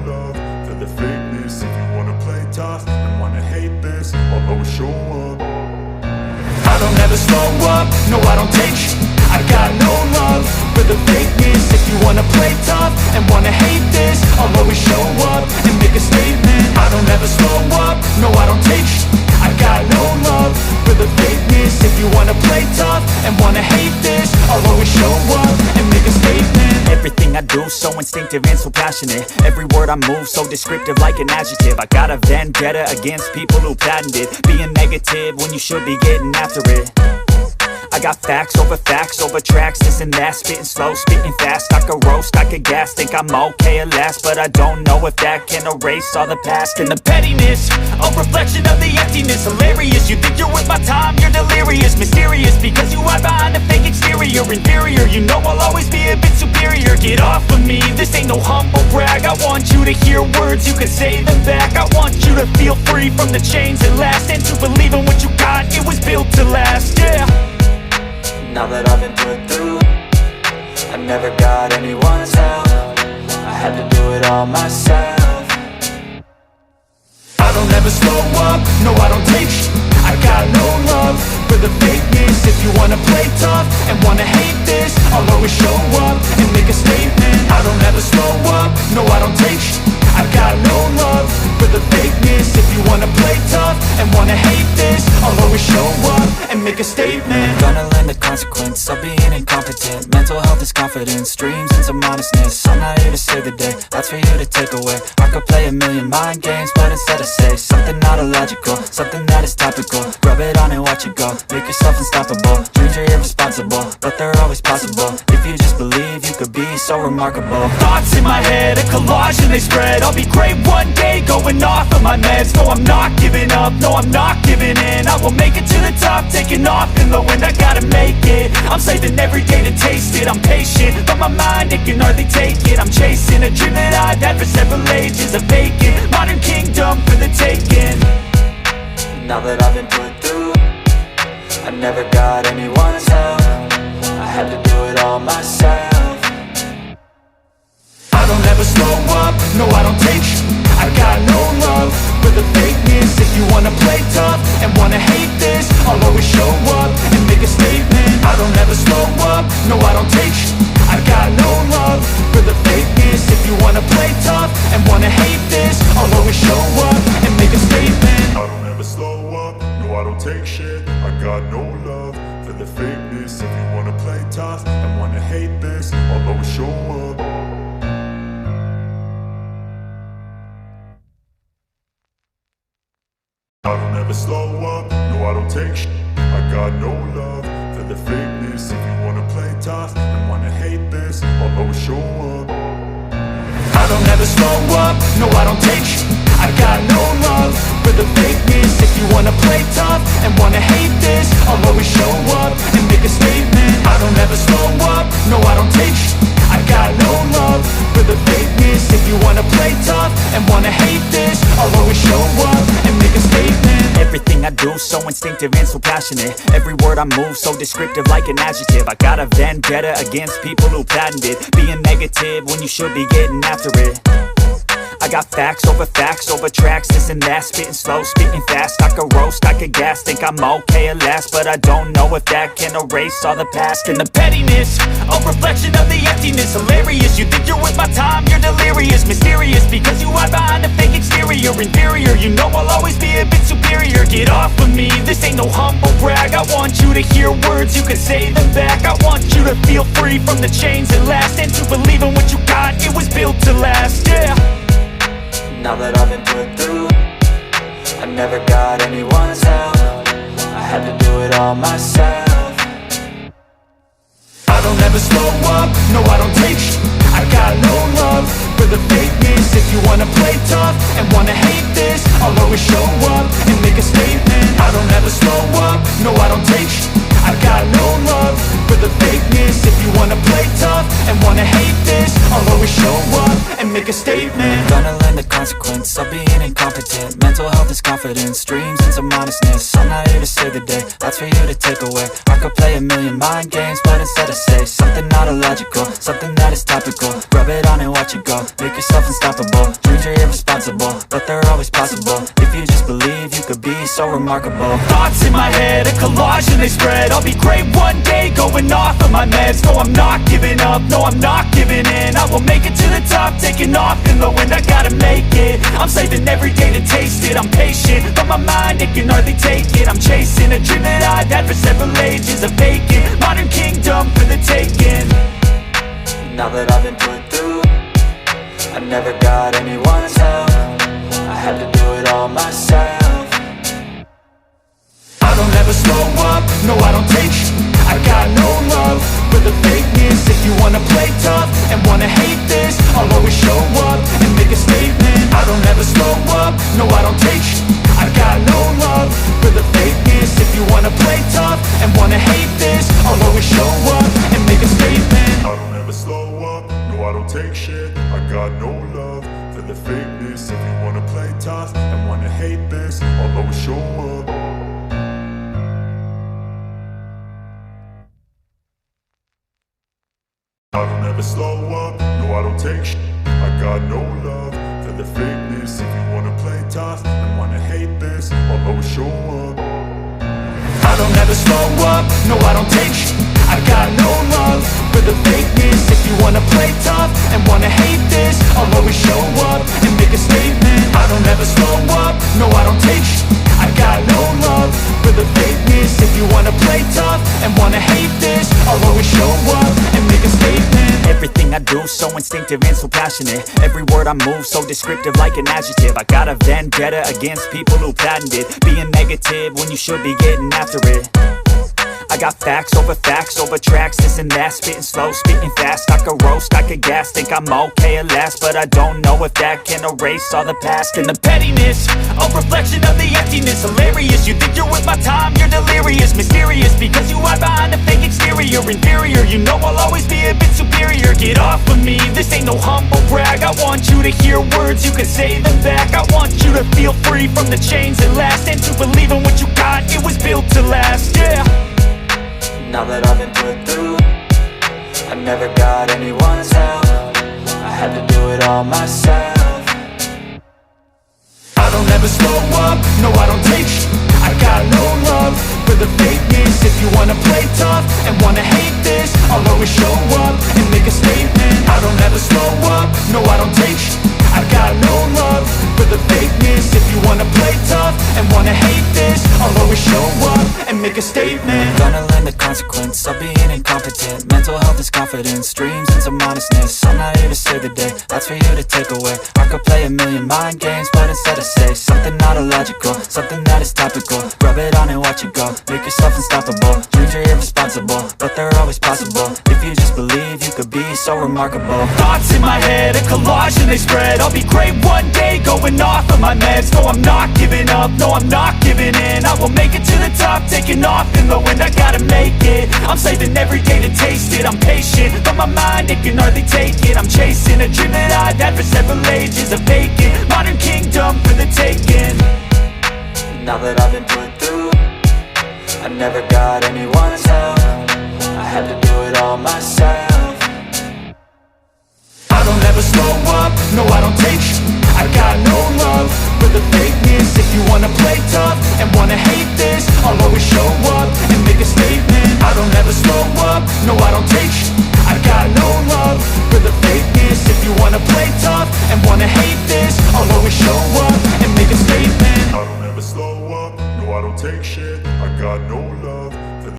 love for the fakeness. If you wanna play tough and wanna hate this, I'll always show up. I don't ever slow up, no I don't take sh**. I got no love for the fakeness. If you wanna play tough and wanna hate this, I'll always show up and make a statement. I don't ever slow up, no I don't take sh**. I got no love for the fakeness. If you wanna play tough and wanna hate this, I'll always show up and make a statement. Everything I do so instinctive and so passionate. Every word I move so descriptive like an adjective. I got a vendetta against people who patented being negative when you should be getting after it. I got facts over tracks, this and that. Spitting slow, spitting fast. I could roast, I could gas. Think I'm okay at last, but I don't know if that can erase all the past. And the pettiness, a reflection of the emptiness. Hilarious, you think you're worth my time, you're delirious. Mysterious, because you hide behind a fake exterior. Inferior, you know I'll always be a bit superior. Get off of me, this ain't no humble brag. I want you to hear words, you can say them back. I want you to feel free from the chains that last, and to believe in what you got, it was built to last, yeah. Now that I've been put through, I never got anyone's help. I had to do it all myself. I don't ever slow up, no I don't take sh**. I got no love for the fakeness. If you wanna play tough and wanna hate this, I'll always show up and make a statement. I don't ever slow up, no I don't take sh**. I got no love for the fakeness. If you wanna play tough and wanna hate this, I'll always show up and make a statement. Gonna learn the consequence of being incompetent. Mental health is confidence, dreams and some honestness. I'm not here to save the day, that's for you to take away. I could play a million mind games, but instead I say something not illogical, something that is topical. Rub it on and watch it go, make yourself unstoppable. Dreams are irresponsible, but they're always possible. If you just believe, you could be so remarkable. Thoughts in my head, a collage and they spread. I'll be great one day, going off of my meds. No, I'm not giving up, no, I'm not giving in. I will make it to the top, taking off in the wind. I gotta make it, I'm saving every day to taste it. I'm patient, but my mind, it can hardly take it. I'm chasing a dream that I've had for several ages. A vacant, modern kingdom for the taking. Now that I've been put through, I never got anyone's help. I had to do it all myself. I don't ever slow up, no I don't take sh**. I got no love for the fakeness. If you wanna play tough and wanna hate this, I'll always show up and make a statement. I don't ever slow up, no I don't take sh**. I got no love for the fakeness. If you wanna play tough and wanna hate this, I'll always show up and make a statement. I don't ever slow up, no I don't take shit. I got no love for the fakeness. If you wanna play tough and wanna hate this, I'll always show up. I don't ever slow up, no I don't take sh**. I got no love for the fakeness. If you wanna play tough and wanna hate this, I'll always show up. I don't ever slow up, no I don't take sh**. I got no love for the fakeness. If you wanna play tough and wanna hate this, I'll always show up and make a statement. I don't ever slow up, no I don't take sh**. I got no love for the fakeness. If you wanna play tough and wanna hate this, I'll always show up and make a statement. Everything I do so instinctive and so passionate. Every word I move so descriptive like an adjective. I got a vendetta against people who patented being negative when you should be getting after it. I got facts over tracks, this and that. Spitting slow, spitting fast. I could roast, I could gas. Think I'm okay at last, but I don't know if that can erase all the past. And the pettiness, a reflection of the emptiness. Hilarious, you think you're worth my time, you're delirious. Mysterious, because you hide behind a fake exterior. Inferior, you know I'll always be a bit superior. Get off of me, this ain't no humble brag. I want you to hear words, you can say them back. I want you to feel free from the chains that last, and to believe in what you got, it was built to last, yeah. Now that I've been put through, I never got anyone's help. I had to do it all myself. I don't ever slow up, no I don't take sh**. I got no love for the fakeness. If you wanna play tough and wanna hate this, I'll always show up and make a statement. I don't ever slow up, no I don't take sh**. I got no love for the fakeness. If you wanna play tough and wanna hate this, I'll always show up and make a statement. Gonna learn the consequence of being incompetent. Mental health is confidence, dreams and some honestness. I'm not here to save the day, that's for you to take away. I could play a million mind games, but instead I say something not illogical, something that is topical. Rub it on and watch it go, make yourself unstoppable. Dreams are irresponsible, but they're always possible. If you just believe, you could be so remarkable. Thoughts in my head, a collage and they spread. I'll be great one day, going off of my meds. No, I'm not giving up, no, I'm not giving in. I will make it to the top, taking off in the wind. I gotta make it, I'm saving every day to taste it. I'm patient, but my mind, it can hardly take it. I'm chasing a dream that I've had for several ages. A vacant, modern kingdom for the taking. Now that I've been put through, I never got anyone's help. I had to do it all myself. I don't ever slow up, no I don't take I got no love for the fakeness. If you wanna play tough and wanna hate this, I'll always show up and make a statement. I don't ever slow up, no I don't take I got no love for the fakeness. If you wanna play tough and wanna hate this, I'll always show up and make a statement. I don't ever slow up, no I don't take shit. I got no love for the fakeness. If you wanna play tough and wanna hate this, I'll always show up. I don't ever slow up, no I don't take shit. I got no love for the fakeness. If you wanna play tough and wanna hate this, I'll always show up. I don't ever slow up, no I don't take I got no love for the fakeness. If you wanna play tough and wanna hate this, I'll always show up and make a statement. I don't ever slow up, no I don't take I got no love for the fakeness. If you wanna play tough and wanna hate this, I'll always show up and make a statement. Everything I do so instinctive and so passionate. Every word I move so descriptive like an adjective. I got a vendetta against people who patented being negative when you should be getting after it. I got facts over tracks, this and that. Spitting slow, spitting fast. I could roast, I could gas. Think I'm okay at last, but I don't know if that can erase all the past. And the pettiness, a reflection of the emptiness. Hilarious, you think you're with my time, you're delirious. Mysterious, because you hide behind a fake exterior. Inferior, you know I'll always be a bit superior. Get off of me, this ain't no humble brag. I want you to hear words, you can say them back. I want you to feel free from the chains that last, and to believe in what you got, it was built to last, yeah. Now that I've been put through, I never got anyone's help. I had to do it all myself. I don't ever slow up, no I don't take I got no love for the fakeness. If you wanna play tough and wanna hate this, I'll always show up and make a statement. I don't ever slow up, no I don't take I got no love for the fakeness. If you wanna play tough and wanna hate this, I'll always show up and make a statement. Gonna learn the consequence of being incompetent. Mental health is confidence, dreams and some honestness. I'm not here to save the day, that's for you to take away. I could play a million mind games, but instead I say something not illogical, something that is topical. Rub it on and watch it go, make yourself unstoppable. Dreams are irresponsible, but they're always possible. If you just believe, you could be so remarkable. Thoughts in my head, a collage and they spread. I'll be great one day, going off of my meds. No, I'm not giving up, no, I'm not giving in. I will make it to the top, taking off in the wind. I gotta make it, I'm saving every day to taste it. I'm patient, but my mind, it can hardly take it. I'm chasing a dream that I've had for several ages. A vacant, modern kingdom for the taking. Now that I've been put through, I never got anyone's help. I had to do it all myself. I don't ever slow up, no I don't take I got no love for the fakeness. If you wanna play tough and wanna hate this, I'll always show up and make a statement. I don't ever slow up,